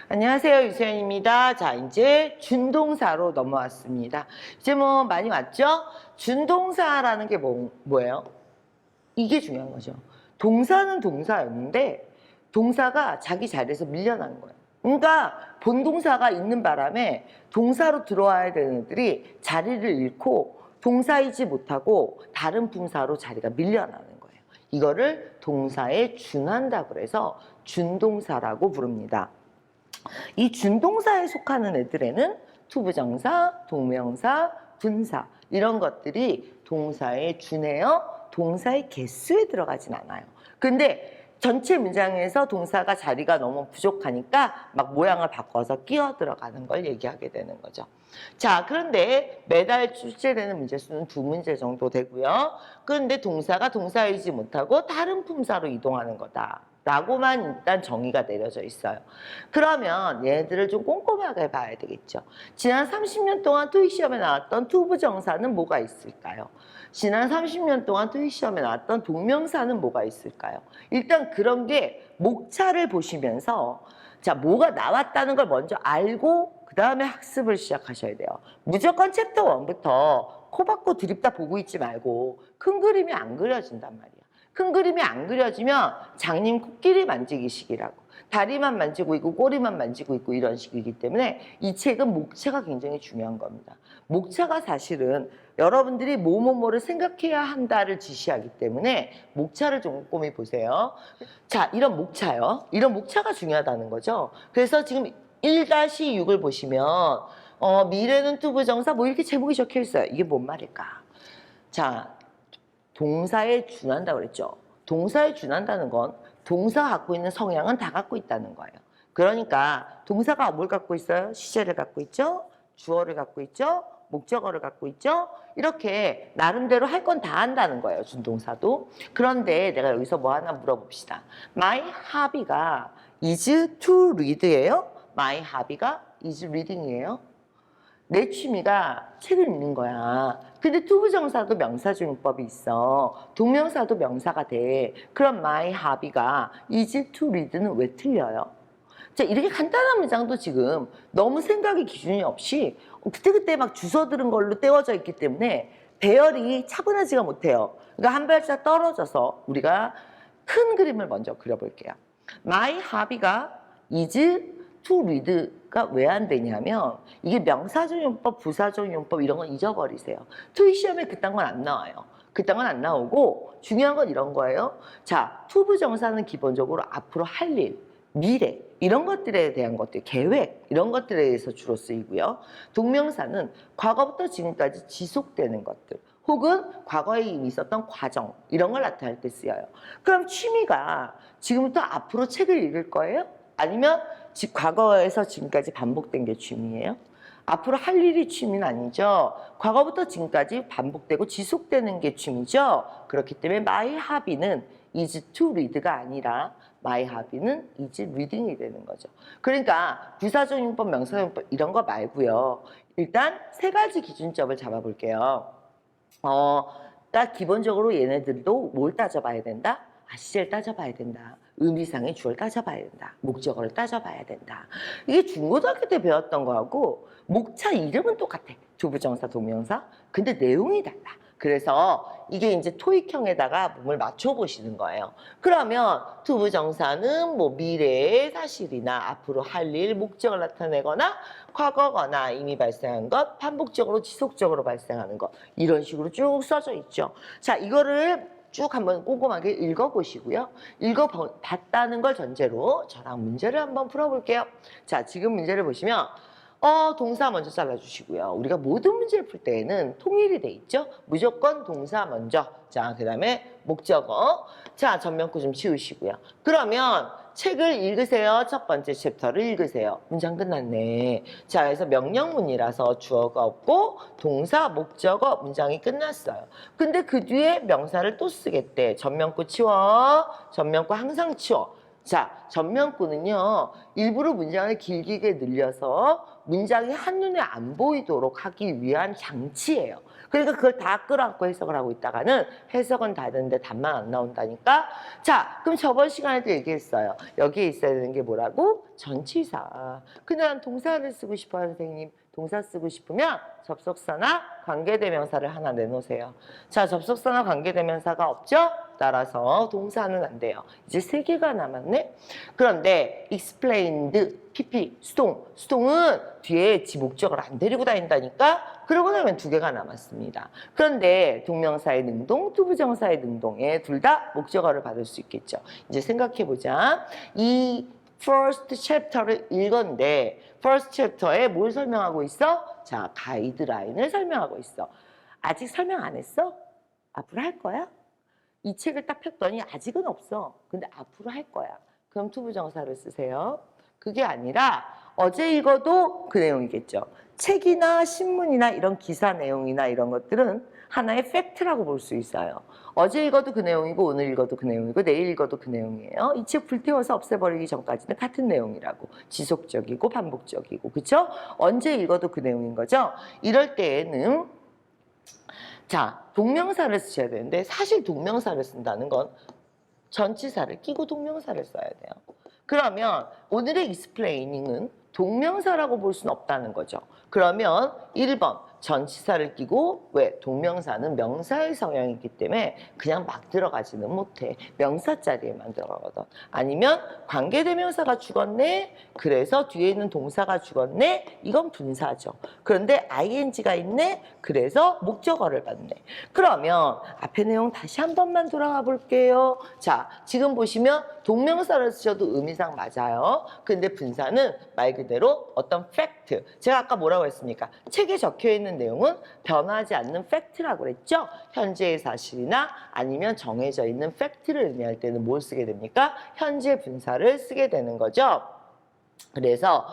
안녕하세요. 유수연입니다. 자, 이제 준동사로 넘어왔습니다. 이제 뭐 많이 왔죠? 준동사라는 게 뭐예요? 이게 중요한 거죠. 동사는 동사였는데 동사가 자기 자리에서 밀려나는 거예요. 그러니까 본동사가 있는 바람에 동사로 들어와야 되는 애들이 자리를 잃고 동사이지 못하고 다른 품사로 자리가 밀려나는 거예요. 이거를 동사에 준한다고 그래서 준동사라고 부릅니다. 이 준동사에 속하는 애들에는 투부정사, 동명사, 분사 이런 것들이 동사에 준해요. 동사의 개수에 들어가진 않아요. 근데 전체 문장에서 동사가 자리가 너무 부족하니까 막 모양을 바꿔서 끼어 들어가는 걸 얘기하게 되는 거죠. 자, 그런데 매달 출제되는 문제 수는 2문제 정도 되고요. 그런데 동사가 동사이지 못하고 다른 품사로 이동하는 거다 라고만 일단 정의가 내려져 있어요. 그러면 얘네들을 좀 꼼꼼하게 봐야 되겠죠. 지난 30년 동안 토익 시험에 나왔던 투부정사는 뭐가 있을까요? 지난 30년 동안 토익 시험에 나왔던 동명사는 뭐가 있을까요? 일단 그런 게 목차를 보시면서 자, 뭐가 나왔다는 걸 먼저 알고 그 다음에 학습을 시작하셔야 돼요. 무조건 챕터 1부터 코 박고 드립다 보고 있지 말고 큰 그림이 안 그려진단 말이야. 큰 그림이 안 그려지면 장님 코끼리 만지기식이라고 다리만 만지고 있고 꼬리만 만지고 있고 이런 식이기 때문에 이 책은 목차가 굉장히 중요한 겁니다. 목차가 사실은 여러분들이 뭐뭐뭐를 생각해야 한다를 지시하기 때문에 목차를 좀 꼼꼼히 보세요. 자, 이런 목차요. 이런 목차가 중요하다는 거죠. 그래서 지금 1-6을 보시면 미래는 투부정사 뭐 이렇게 제목이 적혀 있어요. 이게 뭔 말일까? 자, 동사에 준한다고 그랬죠. 동사에 준한다는 건 동사가 갖고 있는 성향은 다 갖고 있다는 거예요. 그러니까 동사가 뭘 갖고 있어요? 시제를 갖고 있죠. 주어를 갖고 있죠. 목적어를 갖고 있죠. 이렇게 나름대로 할 건 다 한다는 거예요. 준동사도. 그런데 내가 여기서 뭐 하나 물어봅시다. My hobby가 is to read예요? My hobby가 is reading이에요? 내 취미가 책을 읽는 거야. 근데 투부정사도 명사조용법이 있어. 동명사도 명사가 돼. 그럼 my hobby가 is to read는 왜 틀려요? 자, 이렇게 간단한 문장도 지금 너무 생각의 기준이 없이 그때그때 막 주워 들은 걸로 떼워져 있기 때문에 배열이 차분하지가 못해요. 그러니까 한 발짝 떨어져서 우리가 큰 그림을 먼저 그려볼게요. My hobby가 is to read가 왜 안 되냐면 이게 명사조용법, 부사조용법 이런 건 잊어버리세요. 토익 시험에 그딴 건 안 나와요. 그딴 건 안 나오고 중요한 건 이런 거예요. 자, 투부정사는 기본적으로 앞으로 할 일, 미래 이런 것들에 대한 것들, 계획 이런 것들에 대해서 주로 쓰이고요. 동명사는 과거부터 지금까지 지속되는 것들 혹은 과거에 이미 있었던 과정 이런 걸 나타낼 때 쓰여요. 그럼 취미가 지금부터 앞으로 책을 읽을 거예요? 아니면 과거에서 지금까지 반복된 게 취미예요? 앞으로 할 일이 취미는 아니죠. 과거부터 지금까지 반복되고 지속되는 게 취미죠. 그렇기 때문에 my hobby는 is to read가 아니라 my hobby는 is reading이 되는 거죠. 그러니까 부사조용법, 명사조용법 이런 거 말고요. 일단 3가지 기준점을 잡아볼게요. 딱 기본적으로 얘네들도 뭘 따져봐야 된다? 시제를 따져봐야 된다. 의미상의 주어를 따져봐야 된다. 목적어를 따져봐야 된다. 이게 중고등학교 때 배웠던 거하고 목차 이름은 똑같아. 조부정사, 동명사. 근데 내용이 달라. 그래서 이게 이제 토익형에다가 몸을 맞춰보시는 거예요. 그러면 투부정사는 뭐 미래의 사실이나 앞으로 할 일, 목적을 나타내거나 과거거나 이미 발생한 것, 반복적으로 지속적으로 발생하는 것 이런 식으로 쭉 써져 있죠. 자, 이거를 쭉 한번 꼼꼼하게 읽어보시고요. 읽어봤다는 걸 전제로 저랑 문제를 한번 풀어볼게요. 자, 지금 문제를 보시면 동사 먼저 잘라주시고요. 우리가 모든 문제를 풀 때에는 통일이 돼 있죠. 무조건 동사 먼저. 자, 그 다음에 목적어. 자, 전면구 좀 치우시고요. 그러면 책을 읽으세요. 첫 번째 챕터를 읽으세요. 문장 끝났네. 자, 그래서 명령문이라서 주어가 없고 동사, 목적어, 문장이 끝났어요. 근데 그 뒤에 명사를 또 쓰겠대. 전면구 치워. 전면구 항상 치워. 자, 전면구는요, 일부러 문장을 길게 늘려서 문장이 한눈에 안 보이도록 하기 위한 장치예요. 그러니까 그걸 다 끌어안고 해석을 하고 있다가는 해석은 다 되는데 답만 안 나온다니까? 자, 그럼 저번 시간에도 얘기했어요. 여기에 있어야 되는 게 뭐라고? 전치사. 근데 난 동사를 쓰고 싶어요, 선생님. 동사 쓰고 싶으면 접속사나 관계대명사를 하나 내놓으세요. 자, 접속사나 관계대명사가 없죠? 따라서 동사는 안 돼요. 이제 3개가 남았네? 그런데 explained, PP, 수동은 뒤에 지 목적을 안 데리고 다닌다니까? 그러고 나면 2개가 남았습니다. 그런데 동명사의 능동, 투부정사의 능동에 둘 다 목적어를 받을 수 있겠죠. 이제 생각해보자. 이 first chapter를 읽었는데 first chapter에 뭘 설명하고 있어? 자, 가이드라인을 설명하고 있어. 아직 설명 안 했어? 앞으로 할 거야? 이 책을 딱 폈더니 아직은 없어. 근데 앞으로 할 거야. 그럼 투부정사를 쓰세요. 그게 아니라 어제 읽어도 그 내용이겠죠. 책이나 신문이나 이런 기사 내용이나 이런 것들은 하나의 팩트라고 볼 수 있어요. 어제 읽어도 그 내용이고 오늘 읽어도 그 내용이고 내일 읽어도 그 내용이에요. 이 책 불태워서 없애버리기 전까지는 같은 내용이라고. 지속적이고 반복적이고. 그렇죠? 언제 읽어도 그 내용인 거죠. 이럴 때에는 자, 동명사를 쓰셔야 되는데 사실 동명사를 쓴다는 건 전치사를 끼고 동명사를 써야 돼요. 그러면 오늘의 explaining은 동명사라고 볼 수는 없다는 거죠. 그러면 1번 전치사를 끼고 왜? 동명사는 명사의 성향이기 때문에 그냥 막 들어가지는 못해. 명사 자리에만 들어가거든. 아니면 관계대명사가 죽었네? 그래서 뒤에 있는 동사가 죽었네? 이건 분사죠. 그런데 ing가 있네? 그래서 목적어를 받네. 그러면 앞에 내용 다시 한 번만 돌아가 볼게요. 자, 지금 보시면 동명사를 쓰셔도 의미상 맞아요. 근데 분사는 말 그대로 어떤 팩트. 제가 아까 뭐라고 했습니까? 책에 적혀 있는 내용은 변하지 않는 팩트라고 그랬죠? 현재의 사실이나 아니면 정해져 있는 팩트를 의미할 때는 뭘 쓰게 됩니까? 현재 분사를 쓰게 되는 거죠. 그래서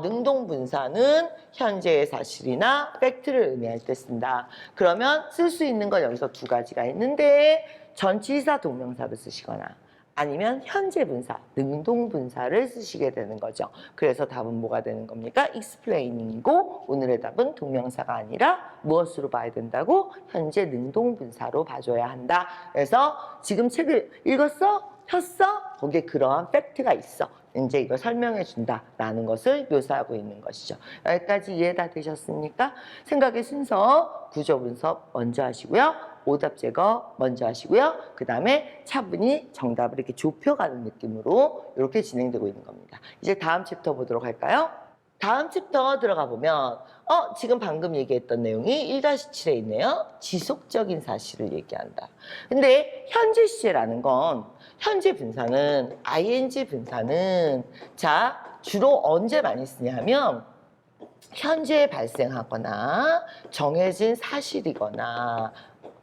능동분사는 현재의 사실이나 팩트를 의미할 때 쓴다. 그러면 쓸 수 있는 건 여기서 2가지가 있는데 전치사 동명사를 쓰시거나 아니면 현재 분사, 능동 분사를 쓰시게 되는 거죠. 그래서 답은 뭐가 되는 겁니까? explaining이고 오늘의 답은 동명사가 아니라 무엇으로 봐야 된다고? 현재 능동 분사로 봐줘야 한다. 그래서 지금 책을 읽었어? 폈어? 거기에 그러한 팩트가 있어. 이제 이걸 설명해 준다라는 것을 묘사하고 있는 것이죠. 여기까지 이해 다 되셨습니까? 생각의 순서, 구조 분석 먼저 하시고요. 오답 제거 먼저 하시고요. 그 다음에 차분히 정답을 이렇게 좁혀가는 느낌으로 이렇게 진행되고 있는 겁니다. 이제 다음 챕터 보도록 할까요? 다음 챕터 들어가 보면 지금 방금 얘기했던 내용이 1-7에 있네요. 지속적인 사실을 얘기한다. 근데 현재 시제라는 건 현재 분사는 ing 분사는 자 주로 언제 많이 쓰냐면 현재에 발생하거나 정해진 사실이거나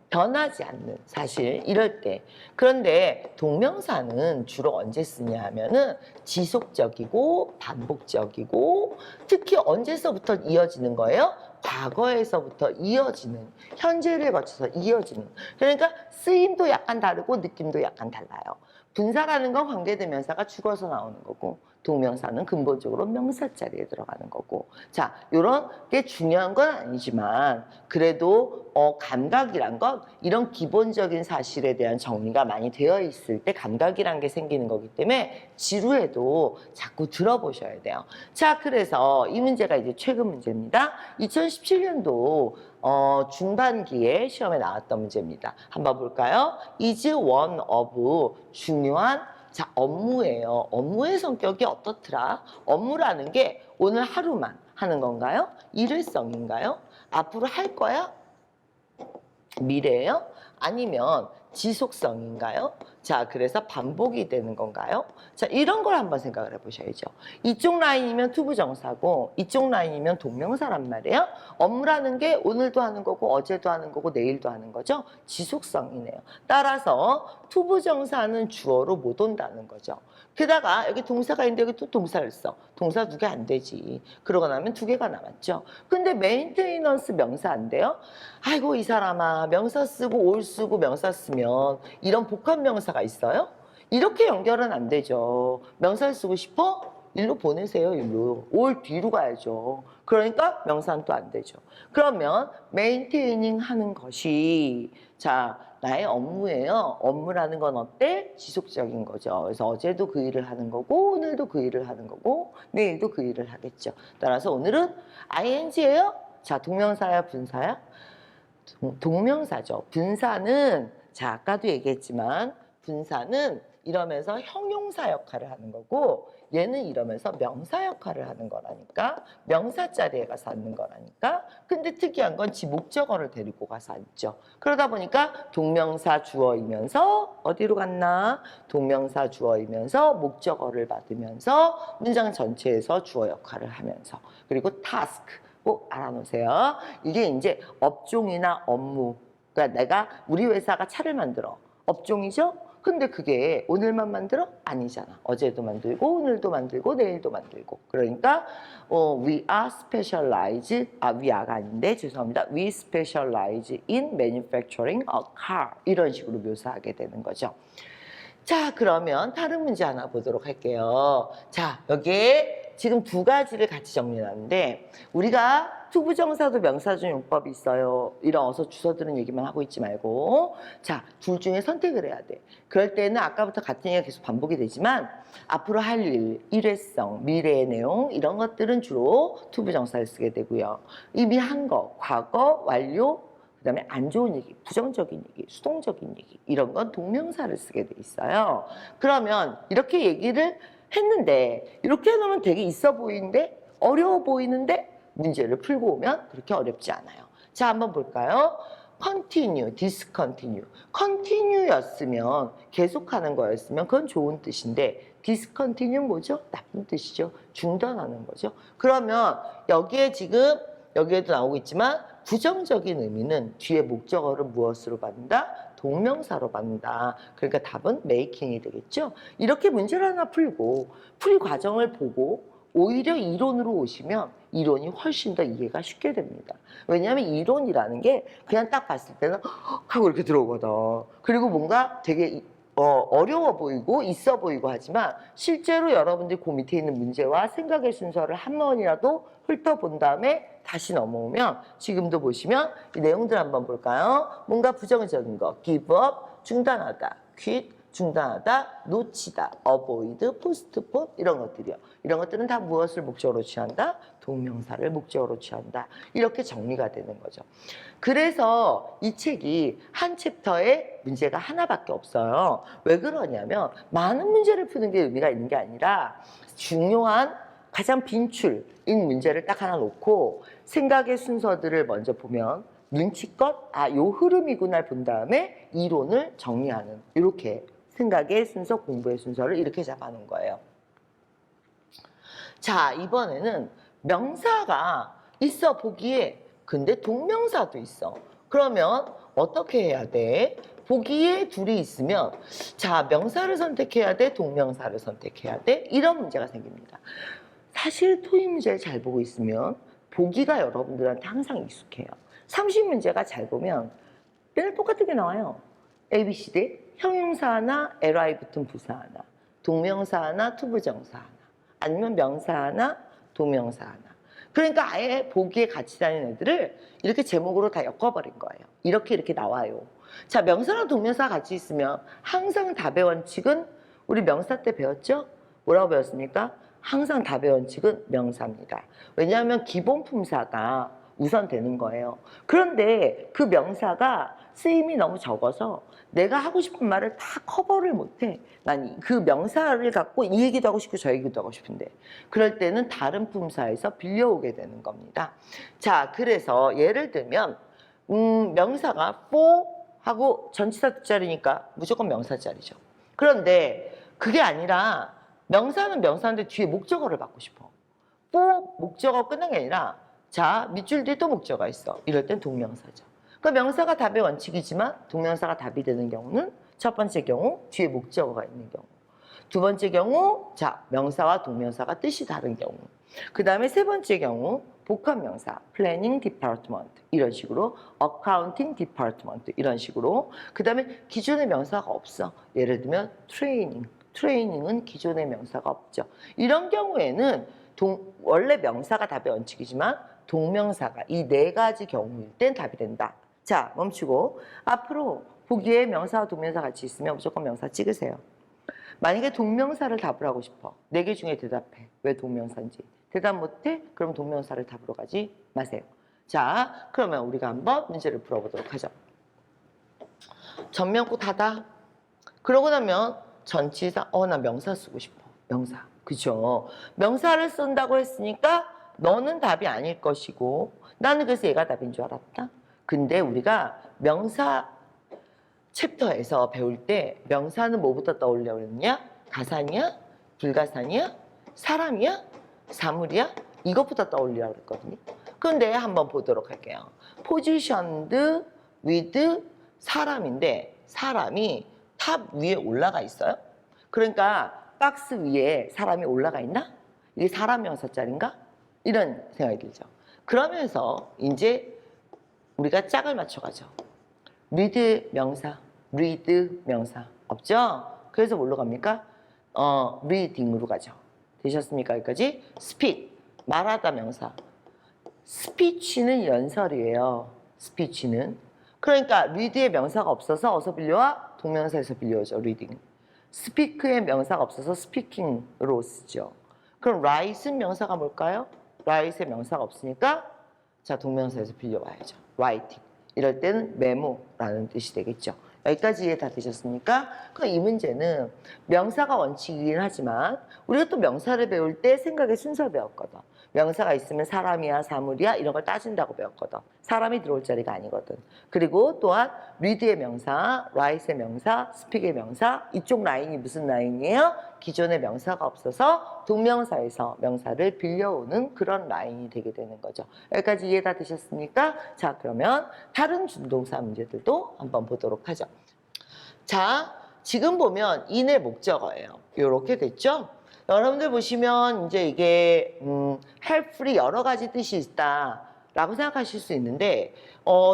변하지 않는 사실 이럴 때. 그런데 동명사는 주로 언제 쓰냐 하면은 지속적이고 반복적이고 특히 언제서부터 이어지는 거예요? 과거에서부터 이어지는, 현재를 거쳐서 이어지는. 그러니까 쓰임도 약간 다르고 느낌도 약간 달라요. 분사라는 건 관계대명사가 죽어서 나오는 거고 동명사는 근본적으로 명사 자리에 들어가는 거고. 자, 요런 게 중요한 건 아니지만 그래도 감각이란 건 이런 기본적인 사실에 대한 정리가 많이 되어 있을 때 감각이란 게 생기는 거기 때문에 지루해도 자꾸 들어보셔야 돼요. 자, 그래서 이 문제가 이제 최근 문제입니다. 2017년도 중반기에 시험에 나왔던 문제입니다. 한번 볼까요? is one of 중요한 자, 업무예요. 업무의 성격이 어떻더라? 업무라는 게 오늘 하루만 하는 건가요? 일회성인가요? 앞으로 할 거야? 미래예요? 아니면 지속성인가요? 자, 그래서 반복이 되는 건가요? 자, 이런 걸 한번 생각을 해보셔야죠. 이쪽 라인이면 투부정사고 이쪽 라인이면 동명사란 말이에요. 업무라는 게 오늘도 하는 거고 어제도 하는 거고 내일도 하는 거죠. 지속성이네요. 따라서 투부정사는 주어로 못 온다는 거죠. 게다가 여기 동사가 있는데 여기 또 동사를 써. 동사 2개 안 되지. 그러고 나면 2개가 남았죠. 근데 메인테이넌스 명사 안 돼요? 아이고 이 사람아 명사 쓰고 올 쓰고 명사 쓰면 이런 복합 명사가 있어요? 이렇게 연결은 안 되죠. 명사를 쓰고 싶어? 일로 보내세요, 일로. 올 뒤로 가야죠. 그러니까 명사는 또 안 되죠. 그러면 메인테이닝 하는 것이 자, 나의 업무예요. 업무라는 건 어때? 지속적인 거죠. 그래서 어제도 그 일을 하는 거고 오늘도 그 일을 하는 거고 내일도 그 일을 하겠죠. 따라서 오늘은 ing예요? 자, 동명사야, 분사야? 동명사죠. 분사는 자, 아까도 얘기했지만 분사는 이러면서 형용사 역할을 하는 거고 얘는 이러면서 명사 역할을 하는 거라니까 명사 자리에 가서 앉는 거라니까 근데 특이한 건 지 목적어를 데리고 가서 앉죠. 그러다 보니까 동명사 주어이면서 어디로 갔나? 동명사 주어이면서 목적어를 받으면서 문장 전체에서 주어 역할을 하면서 그리고 task 꼭 알아놓으세요. 이게 이제 업종이나 업무 그러니까 내가 우리 회사가 차를 만들어 업종이죠? 근데 그게 오늘만 만들어? 아니잖아. 어제도 만들고 오늘도 만들고 내일도 만들고. 그러니까 we are specialized we are가 아닌데 죄송합니다. We specialize in manufacturing a car 이런 식으로 묘사하게 되는 거죠. 자, 그러면 다른 문제 하나 보도록 할게요. 자, 여기에 지금 두 가지를 같이 정리하는데 우리가 투부정사도 명사중 용법이 있어요. 이런 어서 주워들은 얘기만 하고 있지 말고 자, 둘 중에 선택을 해야 돼. 그럴 때는 아까부터 같은 얘기가 계속 반복이 되지만 앞으로 할 일, 일회성, 미래의 내용 이런 것들은 주로 투부정사를 쓰게 되고요. 이미 한 거, 과거, 완료 그 다음에 안 좋은 얘기, 부정적인 얘기, 수동적인 얘기 이런 건 동명사를 쓰게 돼 있어요. 그러면 이렇게 얘기를 했는데 이렇게 해놓으면 되게 있어 보이는데 어려워 보이는데 문제를 풀고 오면 그렇게 어렵지 않아요. 자, 한번 볼까요? continue, discontinue. continue였으면 계속하는 거였으면 그건 좋은 뜻인데 discontinue 뭐죠? 나쁜 뜻이죠. 중단하는 거죠. 그러면 여기에 지금 여기에도 나오고 있지만 부정적인 의미는 뒤에 목적어를 무엇으로 받는다? 동명사로 받는다. 그러니까 답은 making이 되겠죠. 이렇게 문제를 하나 풀고 풀이 과정을 보고 오히려 이론으로 오시면 이론이 훨씬 더 이해가 쉽게 됩니다. 왜냐하면 이론이라는 게 그냥 딱 봤을 때는 하고 이렇게 들어오거든. 그리고 뭔가 되게 어려워 보이고 있어 보이고 하지만 실제로 여러분들이 그 밑에 있는 문제와 생각의 순서를 한 번이라도 훑어본 다음에 다시 넘어오면 지금도 보시면 이 내용들 한번 볼까요? 뭔가 부정적인 거, give up, 중단하다, quit, 중단하다, 놓치다, avoid, postpone 이런 것들이요. 이런 것들은 다 무엇을 목적으로 취한다? 동명사를 목적으로 취한다. 이렇게 정리가 되는 거죠. 그래서 이 책이 한 챕터에 문제가 하나밖에 없어요. 왜 그러냐면 많은 문제를 푸는 게 의미가 있는 게 아니라 중요한 가장 빈출인 문제를 딱 하나 놓고 생각의 순서들을 먼저 보면 눈치껏 요 흐름이구나 본 다음에 이론을 정리하는 이렇게 생각의 순서, 공부의 순서를 이렇게 잡아놓은 거예요. 자, 이번에는 명사가 있어 보기에 근데 동명사도 있어. 그러면 어떻게 해야 돼? 보기에 둘이 있으면 자, 명사를 선택해야 돼? 동명사를 선택해야 돼? 이런 문제가 생깁니다. 사실 토익 문제를 잘 보고 있으면 보기가 여러분들한테 항상 익숙해요. 30문제가 잘 보면 맨날 똑같은 게 나와요. A, B, C, D 형용사 하나, li 붙은 부사 하나, 동명사 하나, 투부정사 하나, 아니면 명사 하나, 동명사 하나. 그러니까 아예 보기에 같이 다니는 애들을 이렇게 제목으로 다 엮어버린 거예요. 이렇게 나와요. 자, 명사랑 동명사 같이 있으면 항상 답의 원칙은 우리 명사 때 배웠죠? 뭐라고 배웠습니까? 항상 답의 원칙은 명사입니다. 왜냐하면 기본 품사가 우선 되는 거예요. 그런데 그 명사가 쓰임이 너무 적어서 내가 하고 싶은 말을 다 커버를 못해. 난 그 명사를 갖고 이 얘기도 하고 싶고 저 얘기도 하고 싶은데 그럴 때는 다른 품사에서 빌려오게 되는 겁니다. 자, 그래서 예를 들면 명사가 for 하고 전치사 뒷자리니까 무조건 명사자리죠. 그런데 그게 아니라 명사는 명사인데 뒤에 목적어를 받고 싶어. for 목적어 끝난 게 아니라 자, 밑줄 뒤에 또 목적어가 있어. 이럴 땐 동명사죠. 그러니까 명사가 답의 원칙이지만 동명사가 답이 되는 경우는 첫 번째 경우 뒤에 목적어가 있는 경우, 두 번째 경우 자, 명사와 동명사가 뜻이 다른 경우, 그 다음에 세 번째 경우 복합명사 planning department 이런 식으로 accounting department 이런 식으로 그 다음에 기존의 명사가 없어. 예를 들면 training은 기존의 명사가 없죠. 이런 경우에는 원래 명사가 답의 원칙이지만 동명사가 이 네 가지 경우일 땐 답이 된다. 자, 멈추고 앞으로 보기에 명사와 동명사 같이 있으면 무조건 명사 찍으세요. 만약에 동명사를 답을 하고 싶어. 네 개 중에 대답해. 왜 동명사인지. 대답 못해? 그럼 동명사를 답으로 가지 마세요. 자, 그러면 우리가 한번 문제를 풀어보도록 하죠. 전면구 닫아. 그러고 나면 전치사, 나 명사 쓰고 싶어. 명사. 그죠? 명사를 쓴다고 했으니까 너는 답이 아닐 것이고 나는 그래서 얘가 답인 줄 알았다. 근데 우리가 명사 챕터에서 배울 때 명사는 뭐부터 떠올려 그랬냐? 가사냐? 불가사냐? 사람이야? 사물이야? 이것부터 떠올리라고 그랬거든요. 그런데 한번 보도록 할게요. positioned with 사람인데 사람이 탑 위에 올라가 있어요. 그러니까 박스 위에 사람이 올라가 있나? 이게 사람 명사짜리인가? 이런 생각이 들죠. 그러면서 이제 우리가 짝을 맞춰가죠. read 명사, read 명사 없죠? 그래서 뭘로 갑니까? reading으로 가죠. 되셨습니까? 여기까지? speak, 말하다 명사. speech는 연설이에요. speech는. 그러니까 read의 명사가 없어서 어디서 빌려와? 동명사에서 빌려오죠. reading. speak의 명사가 없어서 speaking으로 쓰죠. 그럼 write는 명사가 뭘까요? write의 명사가 없으니까 자 동명사에서 빌려와야죠. writing. 이럴 때는 메모라는 뜻이 되겠죠. 여기까지 이해 다 되셨습니까? 그럼 이 문제는 명사가 원칙이긴 하지만 우리가 또 명사를 배울 때 생각의 순서 배웠거든. 명사가 있으면 사람이야 사물이야 이런 걸 따진다고 배웠거든. 사람이 들어올 자리가 아니거든. 그리고 또한 read의 명사, write의 명사, speak의 명사 이쪽 라인이 무슨 라인이에요? 기존의 명사가 없어서 동명사에서 명사를 빌려오는 그런 라인이 되게 되는 거죠. 여기까지 이해 다 되셨습니까? 자 그러면 다른 준동사 문제들도 한번 보도록 하죠. 자 지금 보면 in의 목적어예요. 이렇게 됐죠? 여러분들 보시면 이제 이게 helpfully 여러 가지 뜻이 있다라고 생각하실 수 있는데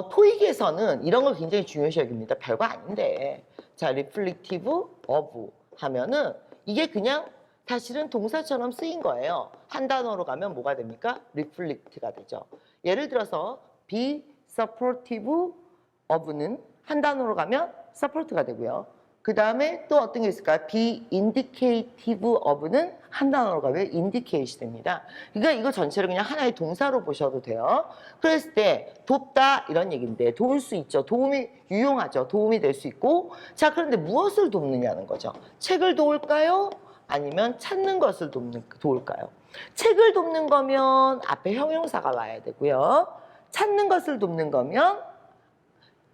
토익에서는 이런 걸 굉장히 중요시 여깁니다. 별거 아닌데 자 reflective of 하면은 이게 그냥 사실은 동사처럼 쓰인 거예요. 한 단어로 가면 뭐가 됩니까? reflect가 되죠. 예를 들어서 be supportive of는 한 단어로 가면 support가 되고요. 그 다음에 또 어떤 게 있을까요? be indicative of는 한 단어로 가면 indicat이 됩니다. 그러니까 이거 전체를 그냥 하나의 동사로 보셔도 돼요. 그랬을 때 돕다 이런 얘기인데 도울 수 있죠. 도움이 유용하죠. 도움이 될 수 있고 자 그런데 무엇을 돕느냐는 거죠. 책을 도울까요? 아니면 찾는 것을 도울까요? 책을 돕는 거면 앞에 형용사가 와야 되고요. 찾는 것을 돕는 거면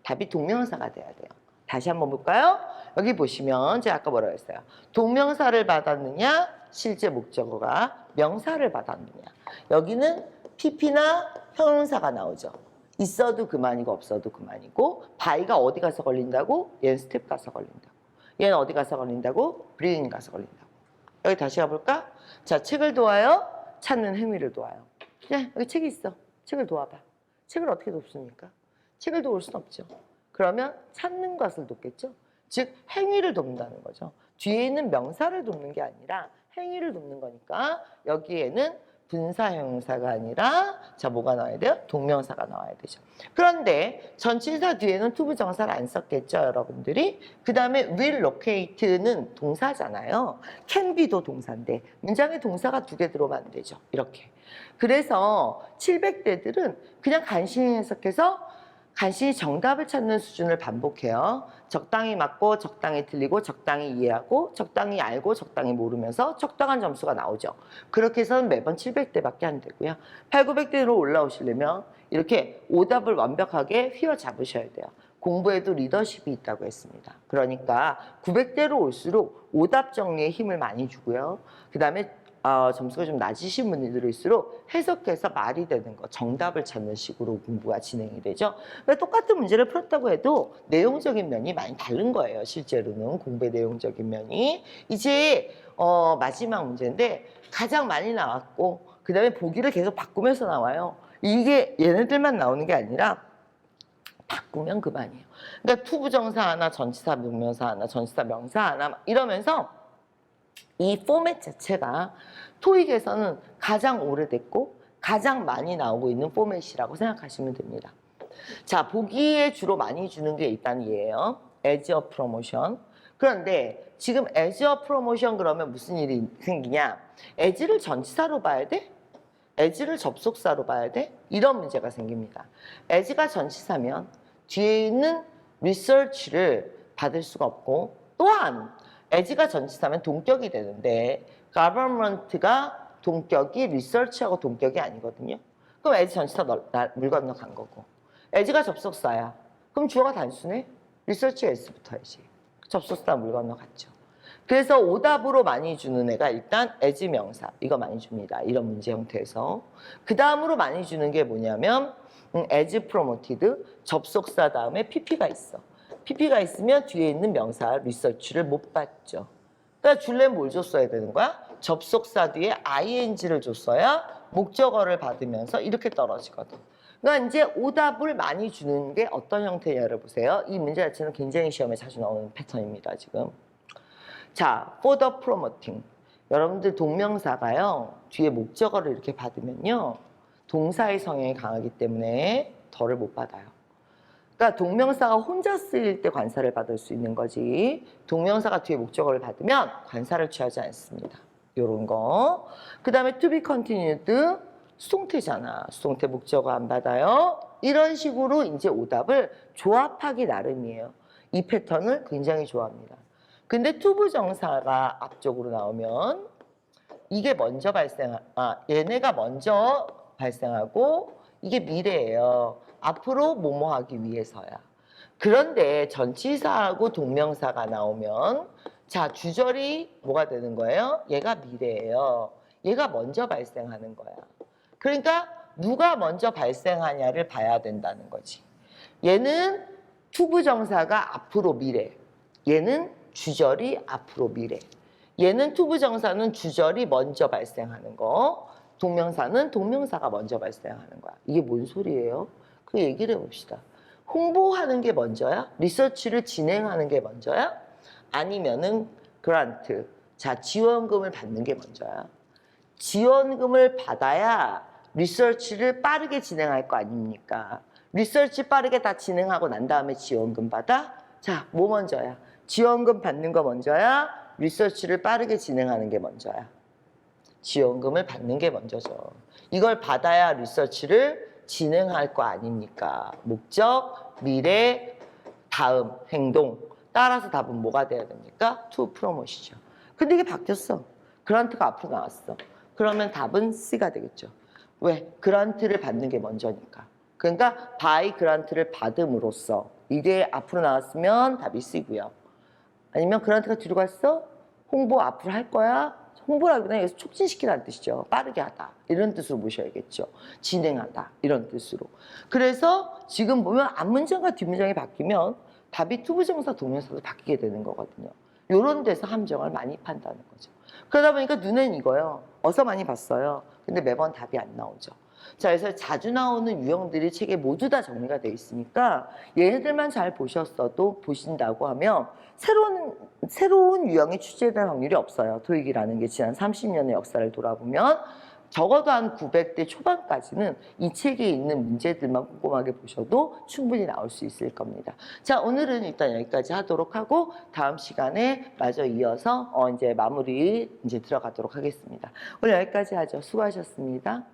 답이 동명사가 돼야 돼요. 다시 한번 볼까요? 여기 보시면 제가 아까 뭐라고 했어요? 동명사를 받았느냐? 실제 목적어가 명사를 받았느냐? 여기는 PP나 형용사가 나오죠. 있어도 그만이고 없어도 그만이고 by가 어디 가서 걸린다고? 얘는 step 가서 걸린다고. 얘는 어디 가서 걸린다고? bring 가서 걸린다고. 여기 다시 가볼까? 자, 책을 도와요? 찾는 행위를 도와요. 네, 여기 책이 있어. 책을 도와봐. 책을 어떻게 돕습니까? 책을 도울 순 없죠. 그러면 찾는 것을 돕겠죠. 즉 행위를 돕는다는 거죠. 뒤에 있는 명사를 돕는 게 아니라 행위를 돕는 거니까 여기에는 분사 형용사가 아니라 자 뭐가 나와야 돼요? 동명사가 나와야 되죠. 그런데 전치사 뒤에는 투부정사를 안 썼겠죠, 여러분들이. 그 다음에 will locate는 동사잖아요. can be도 동사인데 문장에 동사가 두 개 들어오면 안 되죠. 이렇게. 그래서 700대들은 그냥 간신히 해석해서 간신히 정답을 찾는 수준을 반복해요. 적당히 맞고 적당히 틀리고 적당히 이해하고 적당히 알고 적당히 모르면서 적당한 점수가 나오죠. 그렇게 해서는 매번 700대밖에 안 되고요. 8, 900대로 올라오시려면 이렇게 오답을 완벽하게 휘어잡으셔야 돼요. 공부에도 리더십이 있다고 했습니다. 그러니까 900대로 올수록 오답 정리에 힘을 많이 주고요. 그 다음에 점수가 좀 낮으신 분들일수록 해석해서 말이 되는 거, 정답을 찾는 식으로 공부가 진행이 되죠. 그러니까 똑같은 문제를 풀었다고 해도 내용적인 면이 많이 다른 거예요. 실제로는 공부의 내용적인 면이. 이제 마지막 문제인데 가장 많이 나왔고 그 다음에 보기를 계속 바꾸면서 나와요. 이게 얘네들만 나오는 게 아니라 바꾸면 그만이에요. 그러니까 투부정사 하나, 전치사 명명사 하나, 전치사 명사 하나 막 이러면서 이 포맷 자체가 토익에서는 가장 오래됐고 가장 많이 나오고 있는 포맷이라고 생각하시면 됩니다. 자, 보기에 주로 많이 주는 게 일단 얘예요. as a promotion. 그런데 지금 as a promotion 그러면 무슨 일이 생기냐? as를 전치사로 봐야 돼? as를 접속사로 봐야 돼? 이런 문제가 생깁니다. as가 전치사면 뒤에 있는 research를 받을 수가 없고 또한 as가 전치사면 동격이 되는데 government가 동격이 research하고 동격이 아니거든요. 그럼 as 전치사 물 건너 간 거고 as가 접속사야. 그럼 주어가 단순해? research가 s 붙어야지. 접속사 물 건너 갔죠. 그래서 오답으로 많이 주는 애가 일단 as 명사 이거 많이 줍니다. 이런 문제 형태에서. 그 다음으로 많이 주는 게 뭐냐면 as promoted 접속사 다음에 pp가 있어. pp가 있으면 뒤에 있는 명사 research를 못 받죠. 그러니까 줄래면 뭘 줬어야 되는 거야? 접속사 뒤에 ing를 줬어야 목적어를 받으면서 이렇게 떨어지거든. 그러니까 이제 오답을 많이 주는 게 어떤 형태냐 여러보세요. 이 문제 자체는 굉장히 시험에 자주 나오는 패턴입니다. 지금. 자, for the promoting. 여러분들 동명사가요. 뒤에 목적어를 이렇게 받으면요. 동사의 성향이 강하기 때문에 덜을 못 받아요. 그러니까 동명사가 혼자 쓰일 때 관사를 받을 수 있는 거지. 동명사가 뒤에 목적어를 받으면 관사를 취하지 않습니다. 요런 거. 그 다음에 to be continued. 수동태잖아. 수동태 목적어 안 받아요. 이런 식으로 이제 오답을 조합하기 나름이에요. 이 패턴을 굉장히 좋아합니다. 근데 투부정사가 앞쪽으로 나오면 이게 먼저 얘네가 먼저 발생하고 이게 미래예요. 앞으로 뭐뭐 하기 위해서야. 그런데 전치사하고 동명사가 나오면 자, 주절이 뭐가 되는 거예요? 얘가 미래예요. 얘가 먼저 발생하는 거야. 그러니까 누가 먼저 발생하냐를 봐야 된다는 거지. 얘는 투부정사가 앞으로 미래. 얘는 주절이 앞으로 미래. 얘는 투부정사는 주절이 먼저 발생하는 거. 동명사는 동명사가 먼저 발생하는 거야. 이게 뭔 소리예요? 그 얘기를 해봅시다. 홍보하는 게 먼저야? 리서치를 진행하는 게 먼저야? 아니면은 그란트, 자 지원금을 받는 게 먼저야? 지원금을 받아야 리서치를 빠르게 진행할 거 아닙니까? 리서치 빠르게 다 진행하고 난 다음에 지원금 받아? 자, 뭐 먼저야? 지원금 받는 거 먼저야? 리서치를 빠르게 진행하는 게 먼저야? 지원금을 받는 게 먼저죠. 이걸 받아야 리서치를 진행할 거 아닙니까? 목적, 미래, 다음, 행동. 따라서 답은 뭐가 돼야 됩니까? to promote이죠. 근데 이게 바뀌었어. 그란트가 앞으로 나왔어. 그러면 답은 C가 되겠죠. 왜? 그란트를 받는 게 먼저니까. 그러니까 by 그란트를 받음으로써 이게 앞으로 나왔으면 답이 C고요. 아니면 그란트가 뒤로 갔어? 홍보 앞으로 할 거야? 홍보라기보다는 여기서 촉진시키라는 뜻이죠. 빠르게 하다. 이런 뜻으로 보셔야겠죠. 진행하다. 이런 뜻으로. 그래서 지금 보면 앞문장과 뒷문장이 바뀌면 답이 투부정사, 동명사도 바뀌게 되는 거거든요. 이런 데서 함정을 많이 판다는 거죠. 그러다 보니까 눈엔 이거요. 어서 많이 봤어요. 근데 매번 답이 안 나오죠. 자, 그래서 자주 나오는 유형들이 책에 모두 다 정리가 되어 있으니까 얘네들만 잘 보셨어도 보신다고 하면 새로운 유형이 출제될 확률이 없어요. 토익이라는 게 지난 30년의 역사를 돌아보면 적어도 한 900대 초반까지는 이 책에 있는 문제들만 꼼꼼하게 보셔도 충분히 나올 수 있을 겁니다. 자, 오늘은 일단 여기까지 하도록 하고 다음 시간에 마저 이어서 이제 마무리 들어가도록 하겠습니다. 오늘 여기까지 하죠. 수고하셨습니다.